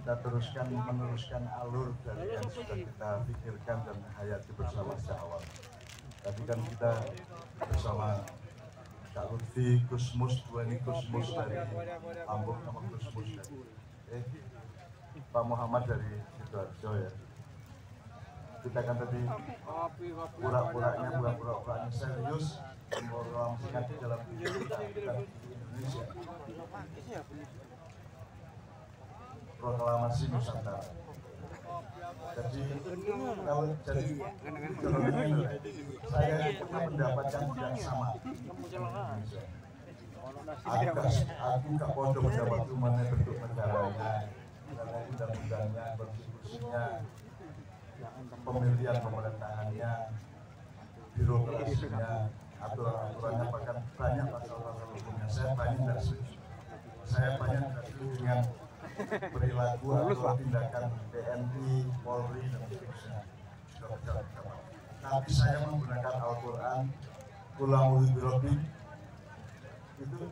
kita meneruskan alur dari yang sudah kita pikirkan dan hayati bersama sejak awal. Tadi kan kita bersama Kak Lutfi, Gusmus, ini Gusmus dari Lampung sama Gusmus dari Pak Muhammad dari Sidoarjo ya. Kita kan tadi pura-puranya serius memproklamasikan di dalam Indonesia proklamasi Nusantara. Jadi kalau saya punya pendapat yang tidak sama. Aku gak bodoh pendapat mana bentuk negaranya, karena undang-undangnya, konstitusinya, pemilihan pemerintahannya, birokrasinya, aturan-aturannya, bahkan banyak pasal-pasal hukumnya. Saya banyak tidak setuju. Saya banyak tidak setuju dengan perilaku atau tindakan TNI, Polri, dan seterusnya. Tapi saya menggunakan Al-Quran, Qul a'udzu birabbil itu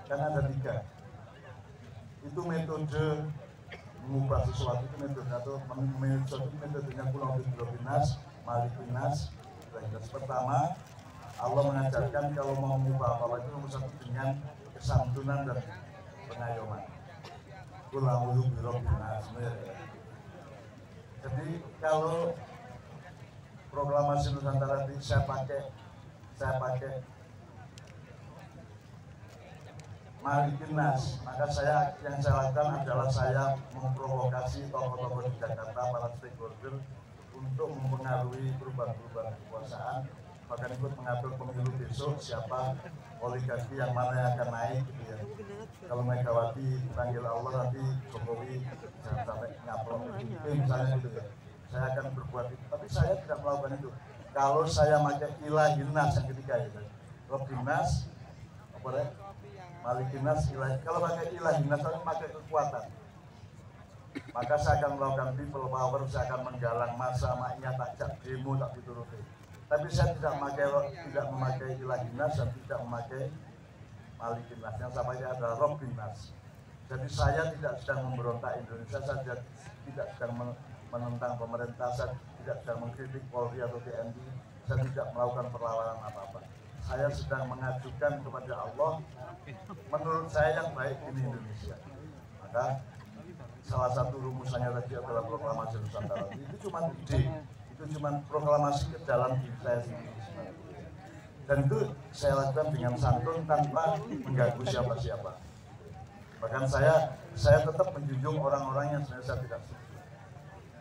kan ada 3. Itu metode mengubah sesuatu, itu metode atau metodenya Qul a'udzu birabbin nas, malikin nas. Pertama, Allah mengajarkan kalau mau mengubah apa-apa itu nomor 1 dengan kesantunan dan pengayoman. Qul a'udzu birabbin nas. Jadi kalau proklamasi Nusantara ini saya pakai malikin nas, maka yang saya lakukan adalah saya memprovokasi tokoh-tokoh di Jakarta, para stakeholder untuk mempengaruhi perubahan-perubahan kekuasaan, bahkan ikut mengatur pemilu besok siapa oligarki yang mana yang akan naik gitu ya. Kalau Megawati dipanggil Allah, nanti Jokowi jangan sampai ngaplong misalnya gitu ya. Saya akan berbuat itu, tapi saya tidak melakukan itu. Kalau saya pakai ilahinas yang ketiga itu, Robbinas, apa ya? Malikinas, ilahi. Kalau pakai ilahinas, saya pakai kekuatan. Maka saya akan melakukan people power, saya akan menggalang massa, maknya tak demo, tak dituruti. Tapi saya tidak memakai ilahinas dan tidak memakai malikinas. Yang saya pakai adalah Robbinas. Jadi saya tidak sedang memberontak Indonesia, saya tidak sedang menentang pemerintah, saya tidak sedang mengkritik Polri atau TNI, saya tidak melakukan perlawanan apa-apa. Saya sedang mengajukan kepada Allah, menurut saya yang baik ini Indonesia. Maka salah satu rumusannya tadi adalah proklamasi Nusantara. Itu cuma ide, itu cuma proklamasi ke dalam diri saya sendiri. Dan itu saya lakukan dengan santun tanpa mengganggu siapa-siapa. Bahkan saya tetap menjunjung orang-orang yang sebenarnya saya tidak suka.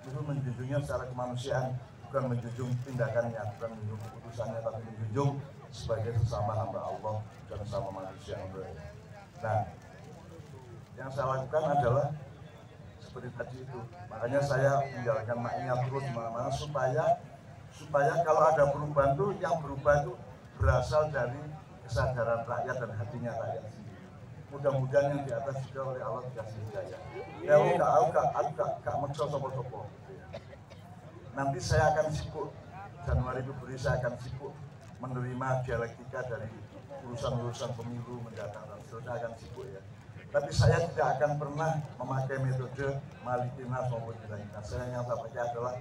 Itu menjunjungnya secara kemanusiaan, bukan menjunjung tindakannya, bukan menjunjung keputusannya, tapi menjunjung sebagai sesama hamba Allah dan sesama manusia. Nah, yang saya lakukan adalah seperti tadi itu. Makanya saya menjalankan maknya terus mana-mana supaya kalau ada perubahan itu, yang berubah itu berasal dari kesadaran rakyat dan hatinya rakyat sendiri. Mudah-mudahan yang di atas juga oleh Allah dikasih hidayah. Ya aku gak maksa sopo-sopo. Nanti saya akan sibuk, Januari Februari saya akan sibuk menerima dialektika dari urusan-urusan pemilu mendatang dan seterusnya, akan sibuk ya. Tapi saya tidak akan pernah memakai metode malikinas maupun ilahinas. Saya yang saya pakai adalah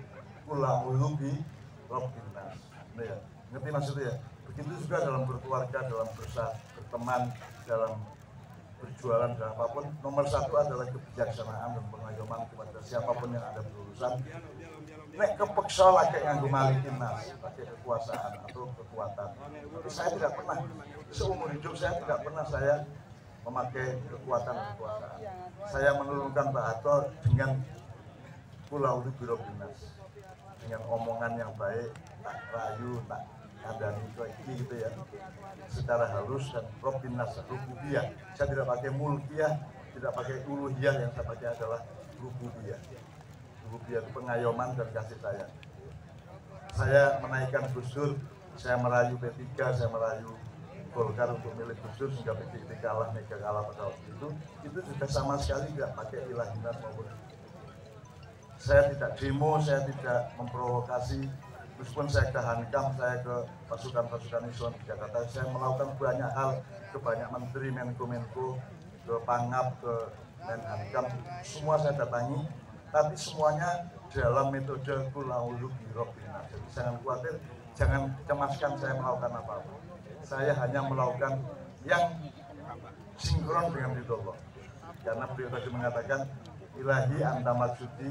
Qul a'udzu birabbin nas. Ya, ngerti maksudnya ya? Begitu juga dalam berkeluarga, dalam berteman, dalam berjualan dan apapun, nomor 1 adalah kebijaksanaan dan pengayoman kepada siapapun yang ada berurusan. Nek kepeksa lagi nganggo malikin nas, pakai kekuasaan atau kekuatan. Tapi saya tidak pernah, seumur hidup saya tidak pernah saya memakai kekuatan. Saya menurunkan Pak Harto dengan Qul a'udzu birabbin nas, dengan omongan yang baik, tak rayu, tak kandani gitu ya, secara halus dan Rabbin nas, rububiyah. Saya tidak pakai mulkiyah, tidak pakai uluhiyah, yang saya pakai adalah rububiyah. Rububiyah itu pengayoman dan kasih sayang. Saya menaikkan Gus Dur, saya merayu P3, saya merayu Golkar untuk milik Gus Dur sehingga P3 kalah, Mega kalah pada waktu itu juga sama sekali tidak pakai ilahinas maupun. Saya tidak demo, saya tidak memprovokasi. Meskipun saya ke Hankam, saya ke pasukan-pasukan Islam di Jakarta, saya melakukan banyak hal ke banyak menteri, Menko, ke Pangap, ke Menhankam, semua saya datangi, tapi semuanya dalam metode qul a'udzu birabbin nas. Jadi jangan khawatir, jangan cemaskan saya melakukan apa-apa. Saya hanya melakukan yang sinkron dengan ridho Allah. Karena beliau tadi mengatakan ilahi anta maksudi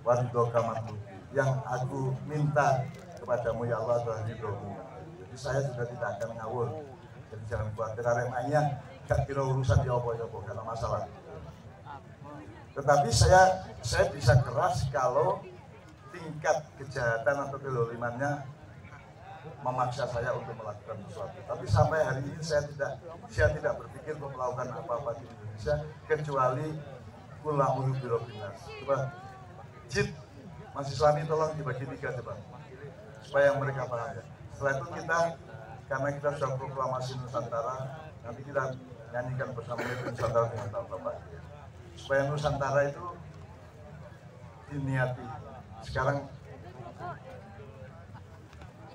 wa ridhoka matlubi. Yang aku minta kepadamu ya Allah adalah ridhomu. Jadi saya juga tidak akan ngawur. Jadi jangan khawatir aremanya gak kira urusan di apa-apa karena masalah. Tetapi saya bisa keras kalau tingkat kejahatan atau kezalimannya memaksa saya untuk melakukan sesuatu. Tapi sampai hari ini saya tidak berpikir untuk melakukan apa-apa di Indonesia kecuali qul a'udzu birabbin nas. Coba Jid, mahasiswa ini tolong dibagi 3 coba supaya mereka paham ya. Setelah itu karena kita sudah proklamasi Nusantara, nanti kita nyanyikan bersama Nusantara dengan Bapak. Supaya Nusantara itu diniati. Sekarang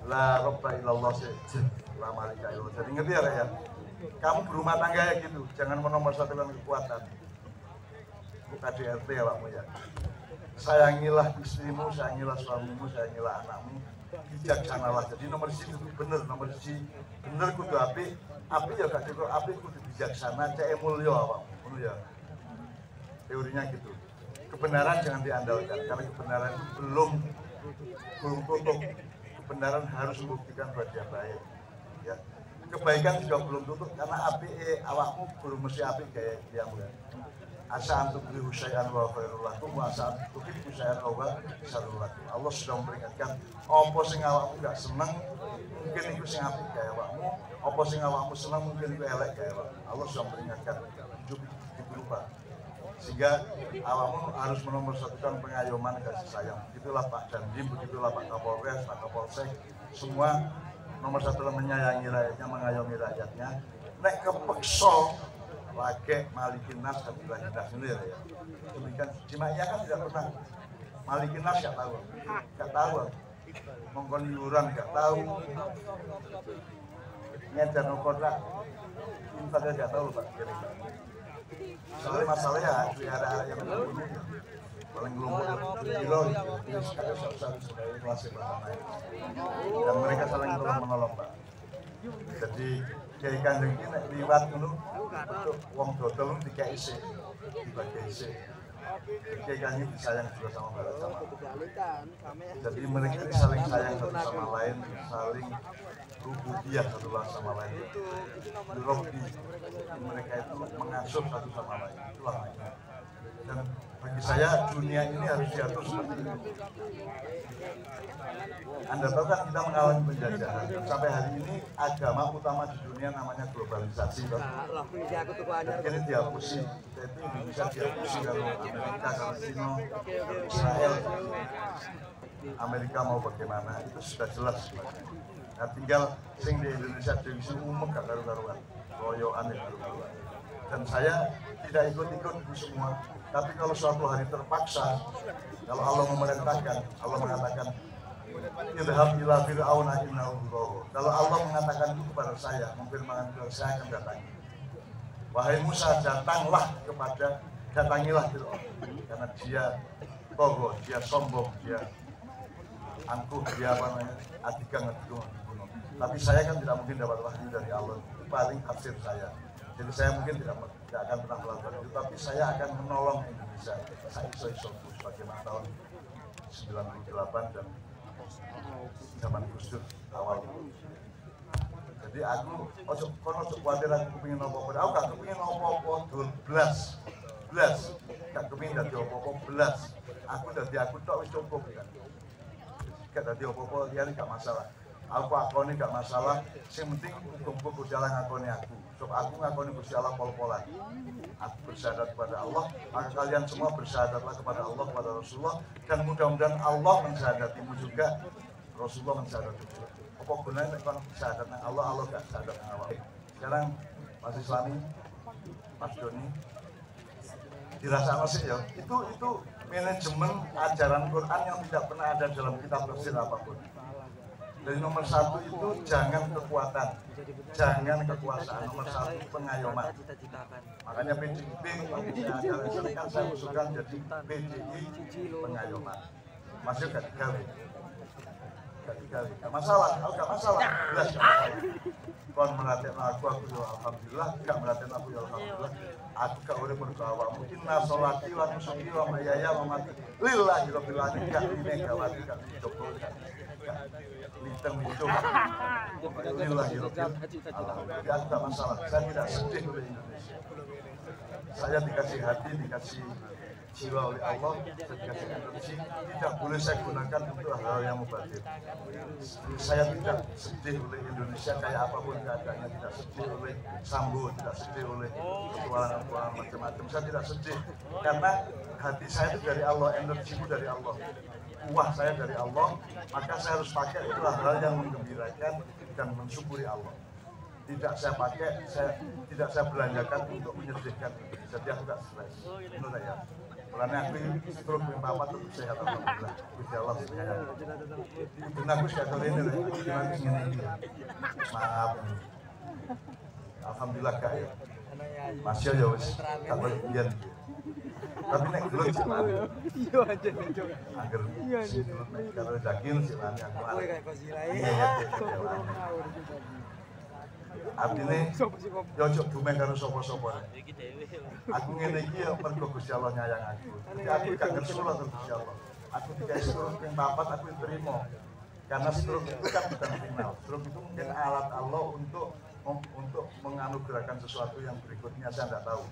la robba illallah la malika illallah. Jadi ngerti ya? Kamu berumah tangga ya gitu, jangan menomorsatukan kekuatan. Bukan KDRT ya Pakmu ya. Sayangilah istrimu, sayangilah suamimu, sayangilah anakmu, bijaksanalah. Jadi nomor siji itu bener, kudu api ya gak cukup api kudu bijaksana, cek mulya Pakmu ya. Teorinya gitu. Kebenaran jangan diandalkan karena kebenaran itu belum tutup. Kebenaran harus membuktikan bahwa dia baik. Ya. Kebaikan juga belum tutup karena api awakmu belum mesti api kayak dia ya. Asa antuk li husayyan wa khairul lakum wa asa antuk li husayyan wa syarrul lakum. Allah sudah memperingatkan apa sing awakmu gak seneng mungkin iku sing apik kaya awakmu, apa sing awakmu seneng mungkin iku elek kaya awakmu. Allah sudah memperingatkan hidup berubah. Sehingga awakmu harus menomorsatukan pengayoman kasih sayang. Begitulah Pak Dandim, begitulah Pak Kapolres, Pak Kapolsek, semua nomor satu menyayangi rakyatnya, mengayomi rakyatnya. Nek kepeksa lagi malikin nas dan bilahin nas ini ya. Demikian Jimaiyah kan tidak pernah malikin nas, gak tahu, mongkon iuran gak tahu, ngedar kontrak, intaknya gak tahu Pak. Soalnya masalahnya ada yang paling kelompok kilo itu sekarang sebagai kelas dan mereka saling menolong Pak. Jadi Kiai Kanjeng ini liwat dulu untuk uang dodol dibagi isi. Kiai Kanjeng disayang juga sama barat sama. Jadi mereka saling sayang satu sama lain, saling rububiyah satu sama lain. Robi mereka itu mengasuh satu sama lain. Itulah makanya. Dan bagi saya dunia ini harus diatur seperti itu. Anda tahu kan kita mengalami penjajahan. Sampai hari ini agama utama di dunia namanya globalisasi. Ini dihapusi. Jadi Indonesia dihapusi kalau Amerika, kalau China, Israel, Amerika mau bagaimana itu sudah jelas. Nah tinggal sing di Indonesia divisi umum gak karu-karuan, royoan ya karu-karuan. Dan saya tidak ikut-ikut itu semua. Tapi kalau suatu hari terpaksa, kalau Allah memerintahkan, Allah mengatakan, idhab ila fir'auna innahu tagha. Kalau Allah mengatakan itu kepada saya, memfirmankan kepada saya akan datangi. Wahai Musa, datangilah Fir'aun. Karena dia tagha, dia sombong, dia angkuh, dia adigang. Tapi saya kan tidak mungkin dapat wahyu dari Allah. Itu paling tafsir saya. Jadi saya mungkin tidak akan pernah melakukan itu, tapi saya akan menolong Indonesia. Saya iso sebagaimana tahun 98 dan zaman Gus Dur awal. Jadi aku ojo khawatir aku kepingin apa-apa. Aku gak kepingin apa-apa belas. Gak kepingin dadi apa-apa belas. Aku dadi aku tok wis cukup kan. Gak dadi apa-apa liyane gak masalah. Aku akoni gak masalah, yang penting kumpul jalan ngakoni aku. Sebab aku ngakoni Gusti Allah pol-polan. Aku bersyahadat kepada Allah, maka kalian semua bersyahadatlah kepada Allah, kepada Rasulullah, dan mudah-mudahan Allah mensyahadatimu juga, Rasulullah mensyahadatimu juga. Apa gunanya kalau syahadat dengan Allah, Allah gak syahadat dengan Allah. Sekarang Mas Islami, Mas Doni, dirasa sih ya, itu manajemen ajaran Quran yang tidak pernah ada dalam kitab tafsir apapun. Dari nomor satu itu jangan kekuatan, jangan kekuasaan. Nomor satu pengayoman. Makanya PDIP kan saya usulkan jadi PDI pengayoman. Masih gak digawe, gak masalah. Kalau gak masalah, jelas gak masalah. Kon merhatiin aku ya alhamdulillah, gak merhatiin aku ya alhamdulillah. Aku gak boleh berdoa. Mungkin nasolati wa nusuki wa mayaya wa mati lillahi rabbil alamin. Gak ini gawati, gak dicoba, gak hitung-hitung. Lillahi rabbil alamin. Ya gak masalah, saya tidak sedih oleh Indonesia. Saya dikasih hati, dikasih jiwa oleh Allah, saya dikasih energi. Tidak boleh saya gunakan untuk hal yang mubadir. Saya tidak sedih oleh Indonesia kayak apapun keadaannya, tidak sedih oleh Sambo, tidak sedih oleh petualangan macam-macam. Saya tidak sedih karena hati saya itu dari Allah, energiku dari Allah, uang saya dari Allah. Maka saya harus pakai itu hal yang menggembirakan dan mensyukuri Allah. Tidak saya pakai, tidak saya belanjakan untuk menyedihkan. Jadi aku gak stres. Menurut saya. Karena aku stroke yang papa tetap sehat alhamdulillah. Gusti Allah sayang. Ibu aku sudah sore ini lah. Gimana ini? Maaf. Alhamdulillah kak ya. Masih ya wes. Tak boleh biar. Tapi nek gelut sih mana? Iya aja nih. Agar si gelut nek kalau daging sih mana? Aku kayak kosi lain. Artinya, ya cok dumeng karo sapa-sapa. Aku ngene iki ya mergo Gusti Allah nyayang aku. Jadi aku gak ngerti karo Gusti Allah. Aku dikasih stroke ping 4 aku terima. Karena stroke itu kan bukan final. Stroke itu mungkin alat Allah untuk menganugerahkan sesuatu yang berikutnya saya tidak tahu.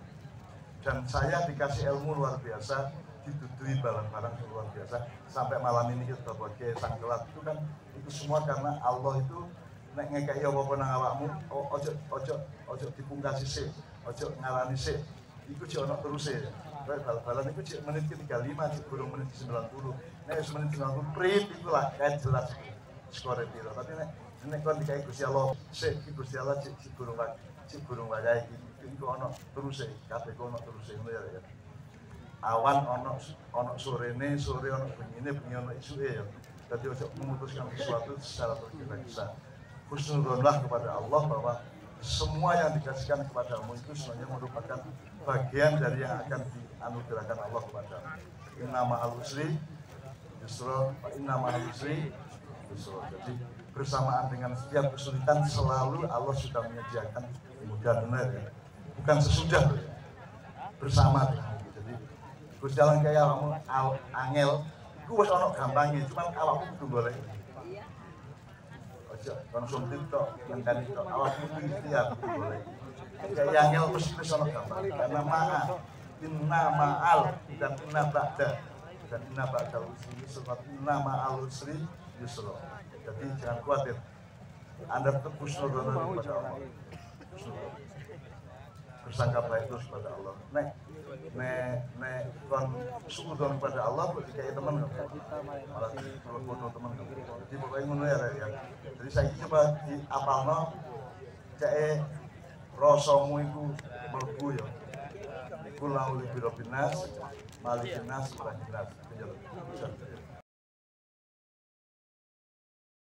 Dan saya dikasih ilmu luar biasa, didudui barang-barang luar biasa sampai malam ini kita sebagai sang kelat itu kan itu semua karena Allah itu nek ngekeki apa-apa nang awakmu, ojo dipungkasi sik, ojo ngalani sik. Iku jek ono teruse. Kayak bal-balan iku jek menit ke 35, jek burung menit ke 90. Nek wis menit 90 prit iku lah kae jelas skore piro. Tapi nek kon dikai Gusti Allah, sik Gusti Allah jek burung wayahe iki iku ono teruse, kabeh ono teruse ngono ya. Awan ono sorene, sore ono bengine, bengi ono isuke ya. Dadi ojo memutuskan sesuatu secara tergesa-gesa. Husnuzonlah kepada Allah bahwa semua yang dikasihkan kepadamu itu sebenarnya merupakan bagian dari yang akan dianugerahkan Allah kepadamu. Inna ma'al usri yusra, inna ma'al usri yusra. Jadi bersamaan dengan setiap kesulitan selalu Allah sudah menyediakan kemudahan ya. Bukan sesudah ya. Bersama dengan itu. Jadi Gusti Allah kayak awakmu angel, iku wis ana gampangnya, cuman awakmu kudu golek. Konsum TikTok, yang tadi itu awakmu ikhtiar boleh. Kayak yang mesti sono gampang. Karena inna ma'al dan inna ba'da dan inna ba'da usri yusra, inna ma'al usri yusra. Jadi jangan khawatir. Anda tetap husnuzon kepada Allah. Bersangka baik terus kepada Allah. Nek kon suudzon kepada Allah ketika teman malah kalau teman. Jadi pokoknya ngono ya. Jadi saya coba di apalno cek rasamu iku mlebu ya. Iku lauli birobinas, malikinas, malikinas.